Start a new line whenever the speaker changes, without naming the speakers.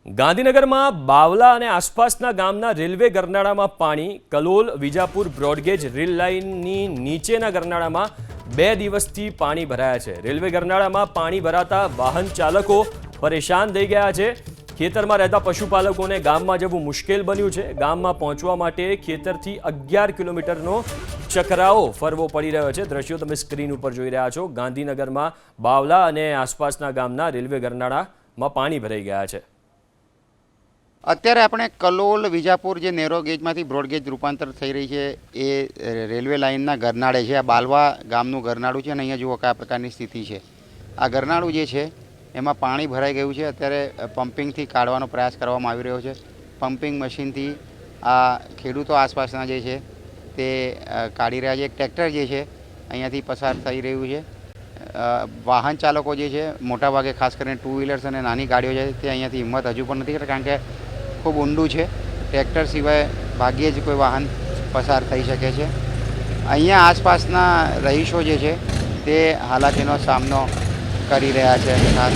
ગાંધીનગરમાં બાવલા અને આસપાસના ગામના રેલવે ગરનાળામાં પાણી. કલોલ વિજાપુર બ્રોડગેજ રેલ લાઇનની નીચેના ગરનાળામાં 2 દિવસથી પાણી ભરાયા છે. રેલવે ગરનાળામાં પાણી ભરાતા વાહન ચાલકો પરેશાન થઈ ગયા છે. ખેતરમાં રહેતા પશુપાલકોને ગામમાં જવું મુશ્કેલ બન્યું છે. ગામમાં પહોંચવા માટે ખેતરથી 11 કિલોમીટરનો ચકરાવો ફરવો પડી રહ્યો છે. દ્રશ્યો તમે સ્ક્રીન ઉપર જોઈ રહ્યા છો. ગાંધીનગરમાં બાવલા અને આસપાસના ગામના રેલવે ગરનાળામાં પાણી ભરાઈ ગયા છે.
અત્યારે આપણે કલોલ વિજાપુર જે નેરો ગેજમાંથી બ્રોડગેજ રૂપાંતર થઈ રહી છે એ રેલવે લાઇનના ગરનાળે છે. આ બાલવા ગામનું ગરનાળું છે અને અહીંયા જુઓ કયા પ્રકારની સ્થિતિ છે. આ ગરનાળું જે છે એમાં પાણી ભરાઈ ગયું છે. અત્યારે પમ્પિંગથી કાઢવાનો પ્રયાસ કરવામાં આવી રહ્યો છે. પમ્પિંગ મશીનથી આ ખેડૂતો આસપાસના જે છે તે કાઢી રહ્યા છે. એક ટ્રેક્ટર જે છે અહીંયાથી પસાર થઈ રહ્યું છે. વાહન ચાલકો જે છે મોટાભાગે ખાસ કરીને 2 વ્હીલર્સ અને નાની ગાડીઓ છે તે અહીંયાથી હિંમત હજુ પણ નથી કરતા, કારણ કે ખૂબ ઊંડું છે. ટ્રેક્ટર સિવાય ભાગ્યે જ કોઈ વાહન પસાર થઈ શકે છે. અહીંયા આસપાસના રહીશો જે છે તે હાલાકીનો સામનો કરી રહ્યા છે. ખાસ